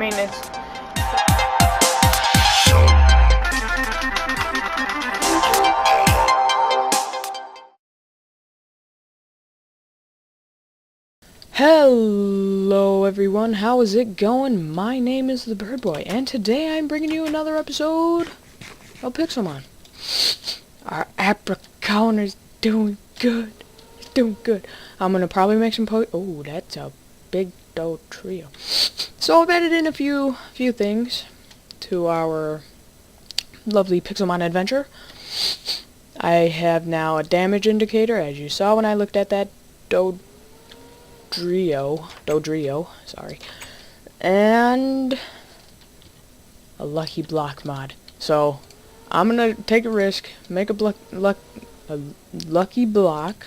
mean, it's... Hello everyone, how is it going? My name is the Bird Boy, and today I'm bringing you another episode of Pixelmon. Our apricot is doing good. It's doing good. I'm gonna probably make some oh, that's a big doe trio. So I've added in a few things to our lovely Pixelmon adventure. I have now a damage indicator, as you saw when I looked at that Dodrio, sorry, and a lucky block mod. So I'm gonna take a risk, make a lucky block.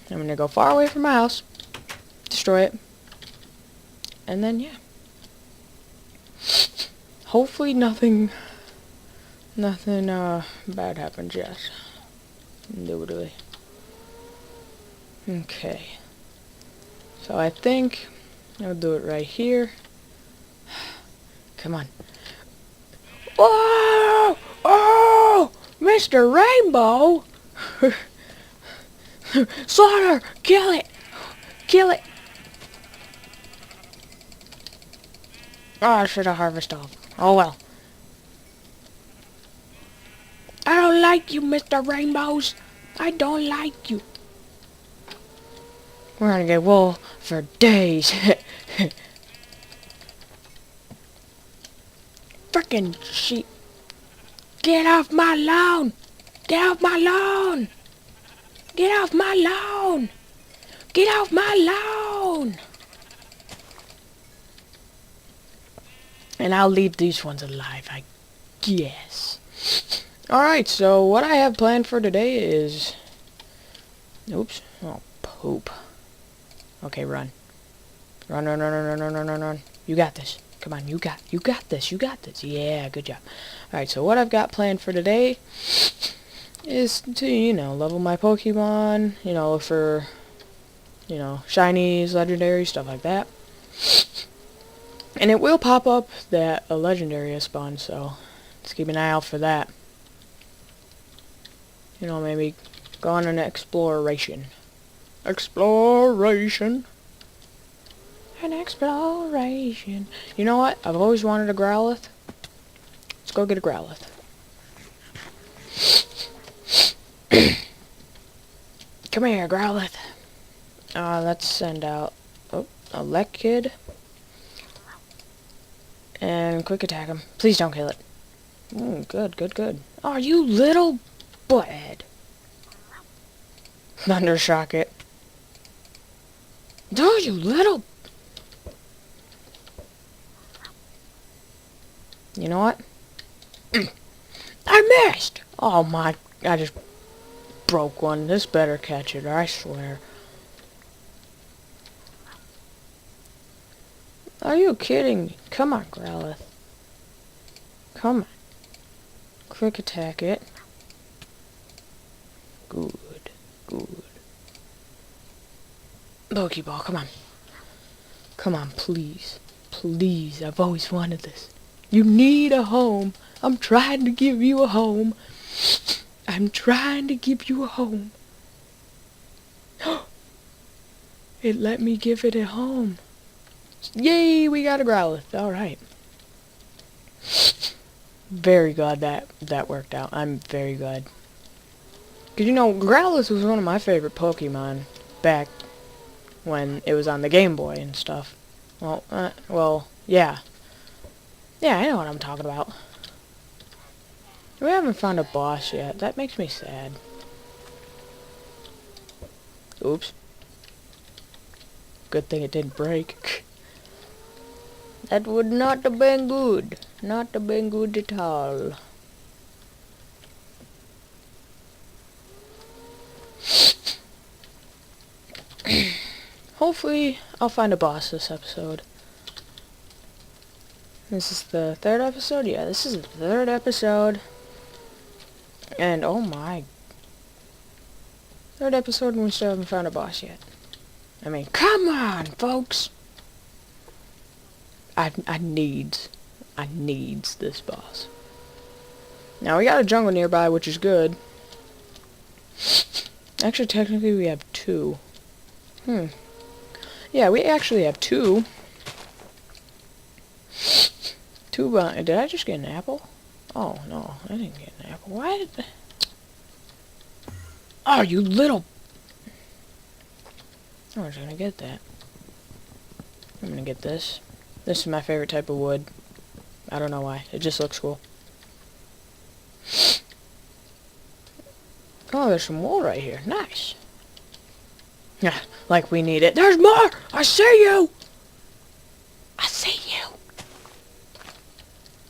I'm gonna go far away from my house, destroy it, and then yeah, hopefully nothing bad happens. Yes, indubitably. Okay, so I think I'll do it right here. Come on. Oh! Oh! Mr. Rainbow! Slaughter! Kill it! Kill it! Oh, I should have harvested off. Oh well. I don't like you, Mr. Rainbows. I don't like you. We're gonna get wool for days. Frickin' sheep. Get off my lawn! Get off my lawn! Get off my lawn! Get off my lawn! And I'll leave these ones alive, I guess. Alright, so what I have planned for today is... Oops. Oh, poop. Okay, run. Run, run, run, run, run, run, run, run, run. You got this. Come on, you got this, you got this. Yeah, good job. Alright, so what I've got planned for today is to, level my Pokemon, look for, shinies, legendary, stuff like that. And it will pop up that a legendary has spawned, so let's keep an eye out for that. Maybe go on an exploration. Exploration. An exploration. You know what? I've always wanted a Growlithe. Let's go get a Growlithe. Come here, Growlithe. Let's send out a Luckyest. And quick attack him. Please don't kill it. Good, good, good. Oh, you little butthead. Thundershock it. Oh, you little... You know what? I missed! Oh my... I just broke one. This better catch it, I swear. Are you kidding me? Come on, Growlithe. Come on. Quick attack it. Good. Good. Pokeball, come on. Come on, please. Please, I've always wanted this. You need a home. I'm trying to give you a home. I'm trying to give you a home. It let me give it a home. Yay, we got a Growlithe. Alright. Very glad that worked out. I'm very glad. Because, Growlithe was one of my favorite Pokemon back when it was on the Game Boy and stuff. Well, yeah. Yeah, I know what I'm talking about. We haven't found a boss yet. That makes me sad. Oops. Good thing it didn't break. That would not have been good. Not have been good at all. Hopefully, I'll find a boss this episode. This is the third episode? Yeah, this is the third episode. And, oh my. Third episode and we still haven't found a boss yet. I mean, come on, folks. I needs this boss. Now, we got a jungle nearby, which is good. Actually, technically, we have 2. Yeah, we actually have 2. 2, did I just get an apple? Oh, no, I didn't get an apple. Why did... Oh, you little... I was gonna get that. I'm gonna get this. This is my favorite type of wood. I don't know why. It just looks cool. Oh, there's some wool right here. Nice. Yeah, like we need it. There's more! I see you! I see you!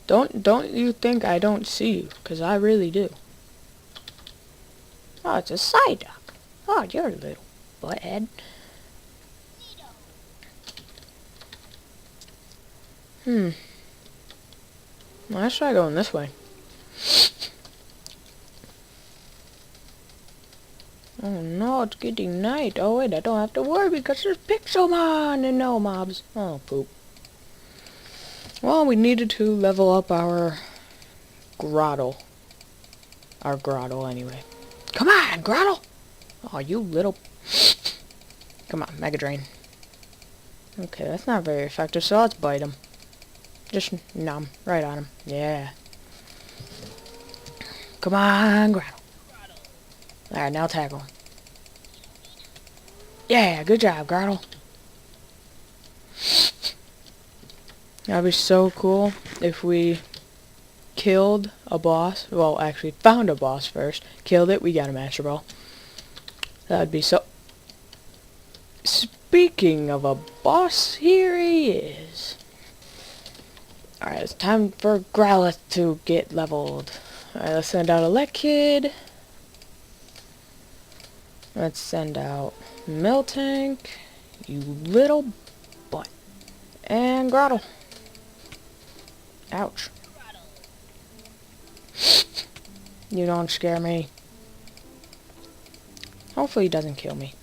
Don't you think I don't see you, because I really do. Oh, it's a side duck. Oh, you're a little butthead. Well, let's try going this way. Oh no, it's getting night. Oh wait, I don't have to worry because there's Pixelmon and no mobs. Oh, poop. Well, we needed to level up our grotto. Our grotto, anyway. Come on, grotto! Oh, you little... Come on, Mega Drain. Okay, that's not very effective, so let's bite him. Just numb, right on him. Yeah. Come on, grotto. Alright, now tackle him. Yeah, good job, grotto. That'd be so cool if we killed a boss. Well, actually, found a boss first. Killed it, we got a Master Ball. That'd be so... Speaking of a boss, here he is. Alright, it's time for Growlithe to get leveled. Alright, let's send out a Luckyest. Let's send out Miltank, you little butt. And Grotto. Ouch. You don't scare me. Hopefully he doesn't kill me.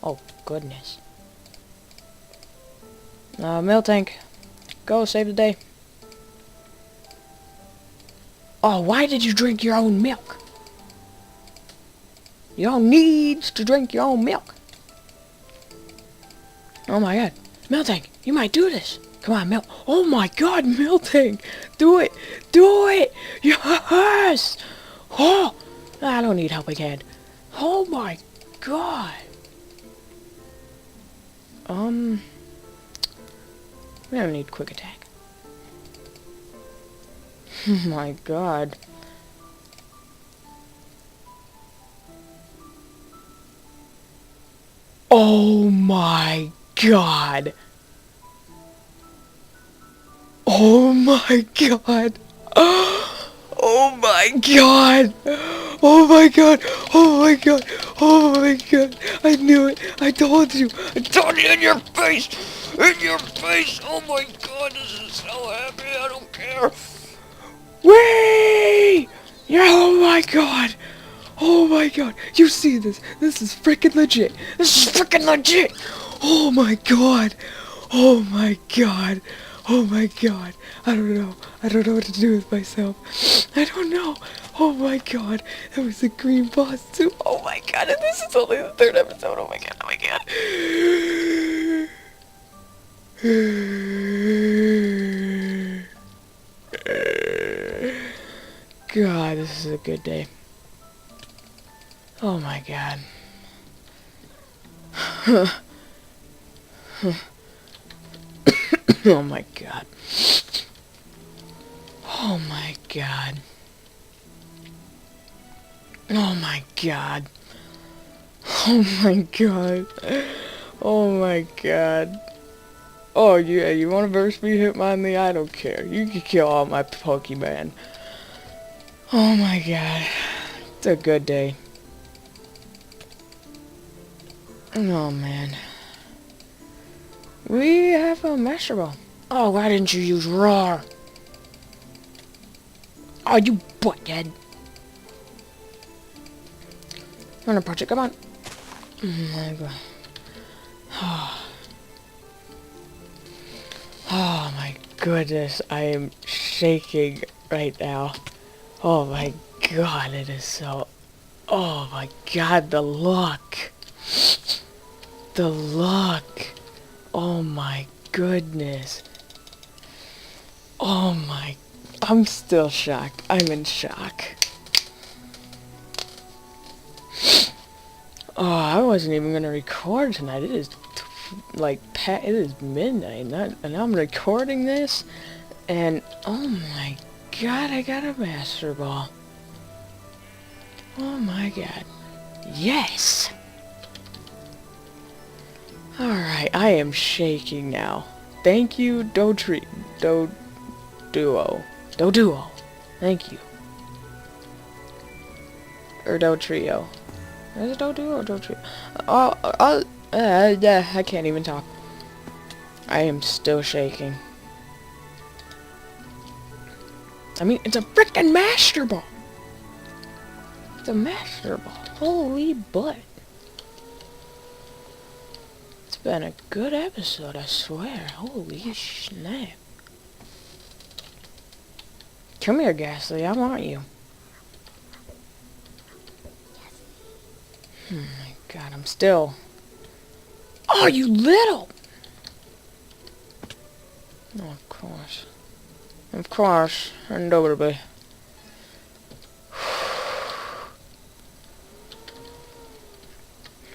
Oh, goodness. Miltank, go save the day. Oh, why did you drink your own milk? You don't need to drink your own milk. Oh my god. Miltank, you might do this. Come on, Milk. Oh my god, Miltank. Do it. Do it. Yes. Oh, I don't need helping hand. Oh my god. We don't need quick attack. Oh my god. Oh my god. Oh my god. Oh my god. Oh my god. Oh my god. Oh my god. I knew it. I told you. I told you in your face. In your face. Oh my god. This is so happy. I don't care. Whee! Yeah, oh my god. Oh my god. You see this. This is freaking legit. This is freaking legit. Oh my god. Oh my god. Oh my god. I don't know. I don't know what to do with myself. I don't know. Oh my god. That was a green boss too. Oh my god. And this is only the 3rd episode. Oh my god. Oh my god. God, this is a good day. Oh my god. Oh my god. Oh my god. Oh my god. Oh my god. Oh my god. Oh yeah, you wanna verse me, Hitmonlee? I don't care. You can kill all my Pokemon. Oh my god. It's a good day. Oh man. We have a Master Ball. Oh, why didn't you use Roar? Oh, you butthead. I'm gonna approach it, come on. Oh my god. Oh my goodness, I am shaking right now. Oh my god, it is so... Oh my god, the luck. The luck. Oh my goodness. Oh my... I'm still shocked. I'm in shock. Oh, I wasn't even gonna record tonight. It is like it is midnight, and I'm recording this, and oh my god, I got a master ball. Oh my god, yes. All right, I am shaking now. Thank you, Doduo. Thank you. Or Dotrio. Is it Doduo or Dotrio? I can't even talk. I am still shaking. I mean, it's a frickin' master ball. It's a master ball. Holy butt. It's been a good episode, I swear. Holy snap. Come here, Ghastly. I want you. Oh my god, I'm still... Oh, you little... Oh, of course. Of course. Indubitably.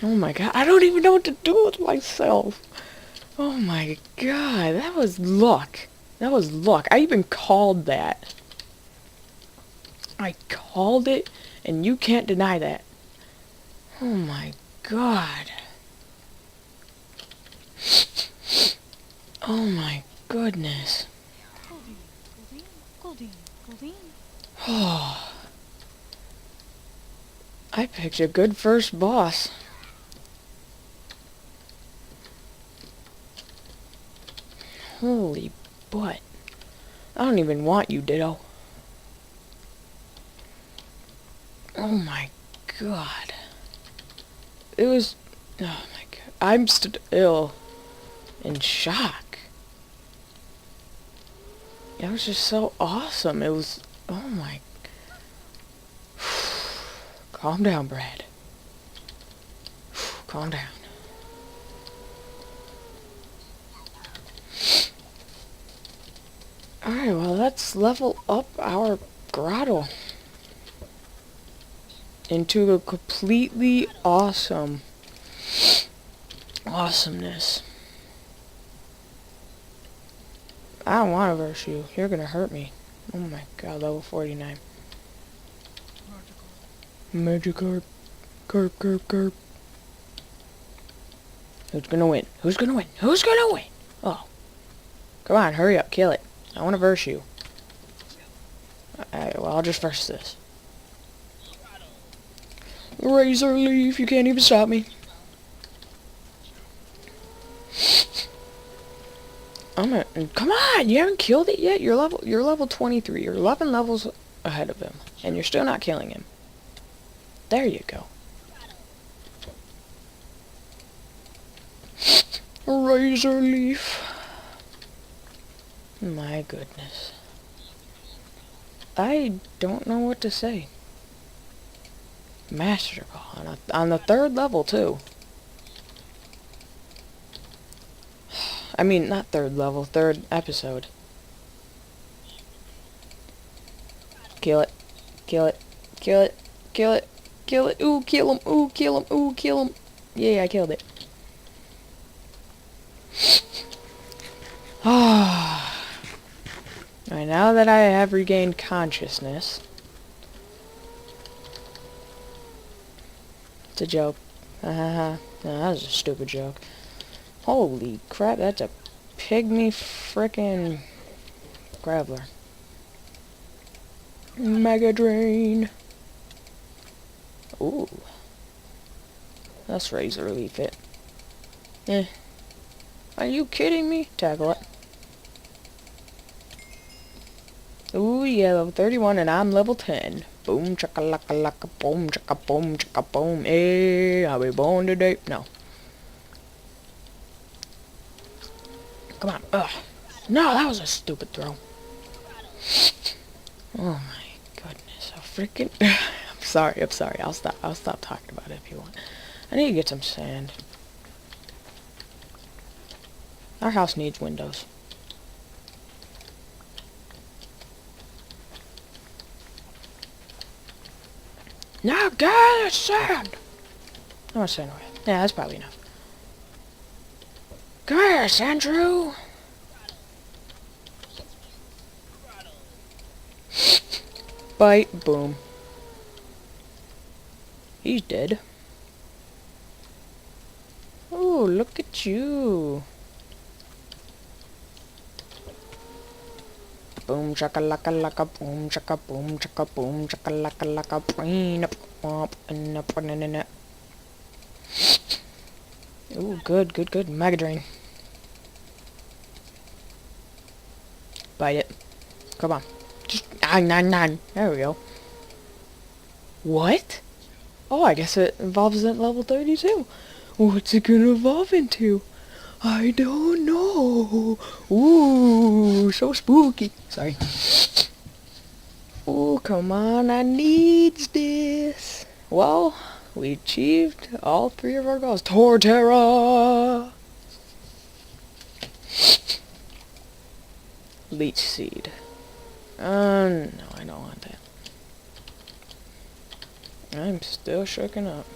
Oh my god, I don't even know what to do with myself. Oh my god, that was luck. That was luck. I even called that. I called it, and you can't deny that. Oh my god. Oh my goodness. Oh. I picked a good first boss. Holy butt. I don't even want you, Ditto. Oh my god. It was... Oh my god. I'm still in shock. It was just so awesome. It was... Oh my... Calm down, Brad. Calm down. Alright, well, let's level up our grotto into a completely awesome awesomeness. I don't want to verse you. You're gonna hurt me. Oh my god, level 49. Magikarp. Carp. Who's gonna win? Who's gonna win? Who's gonna win? Oh. Come on, hurry up, kill it. I want to verse you. Alright, well, I'll just verse this. Razor Leaf, you can't even stop me. Come on, you haven't killed it yet? You're level 23. You're 11 levels ahead of him. And you're still not killing him. There you go. Razor Leaf. My goodness. I don't know what to say. Master Ball on the 3rd level too. I mean, not 3rd level, 3rd episode. Kill it. Kill it. Kill it. Kill it. Kill it. Ooh, kill him. Ooh, kill him. Ooh, kill him. Yeah, I killed it. Ah. Alright, now that I have regained consciousness... It's a joke. No, that was a stupid joke. Holy crap, that's a pygmy frickin' Graveler. Mega Drain. Ooh. That's Razor Leaf it. Eh. Are you kidding me? Tackle it. Ooh, yeah, level 31, and I'm level 10. Boom, chaka-laka-laka, boom, chaka-boom, chaka-boom. Hey, are we born today? No. Come on. Ugh. No, that was a stupid throw. Oh my goodness. A freaking... I'm sorry. I'll stop talking about it if you want. I need to get some sand. Our house needs windows. Now get sand! How much sand do I have? Yeah, that's probably enough. Come here, Sandrew! Bite, boom. He's dead. Oh, look at you. Boom chaka laka laka boom chaka boom chaka boom chaka laka laka brain up and up and up. Ooh, good. Mega Drain. Bite it. Come on. Just nine. There we go. What? Oh, I guess it evolves at level 32. What's it gonna evolve into? I don't know. Ooh, so spooky. Sorry. Ooh, come on, I needs this. Well, we achieved all 3 of our goals. Torterra! Leech Seed. No, I don't want that. I'm still shaking up.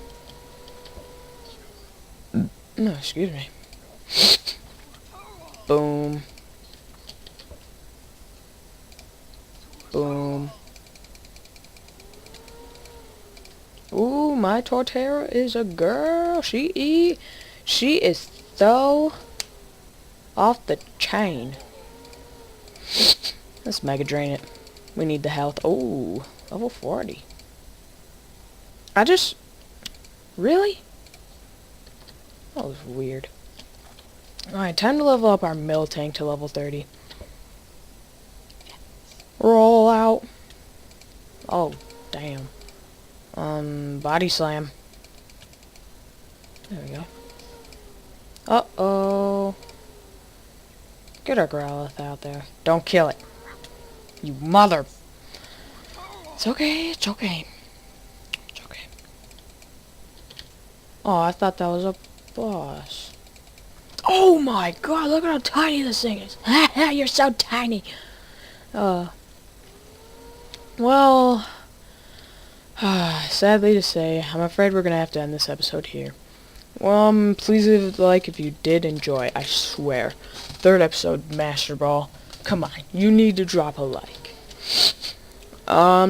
No, excuse me. Boom. Boom. Ooh, my Torterra is a girl. She is so off the chain. Let's Mega Drain it. We need the health. Oh, level 40. Really? That was weird. Alright, time to level up our mill tank to level 30. Roll out. Oh, damn. Body slam. There we go. Uh-oh. Get our Growlithe out there. Don't kill it. You mother... It's okay. Oh, I thought that was a boss. Oh my god, look at how tiny this thing is. You're so tiny. Well, sadly to say, I'm afraid we're gonna have to end this episode here. Please leave a like if you did enjoy, I swear. 3rd episode, Master Ball. Come on, you need to drop a like.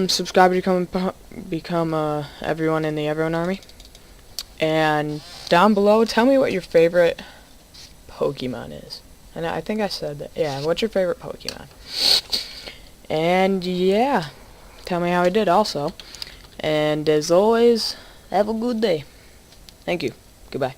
Subscribe to become everyone in the Everyone Army. And down below, tell me what your favorite Pokemon is. And I think I said that. Yeah, what's your favorite Pokemon? And yeah, tell me how I did also. And as always, have a good day. Thank you. Goodbye.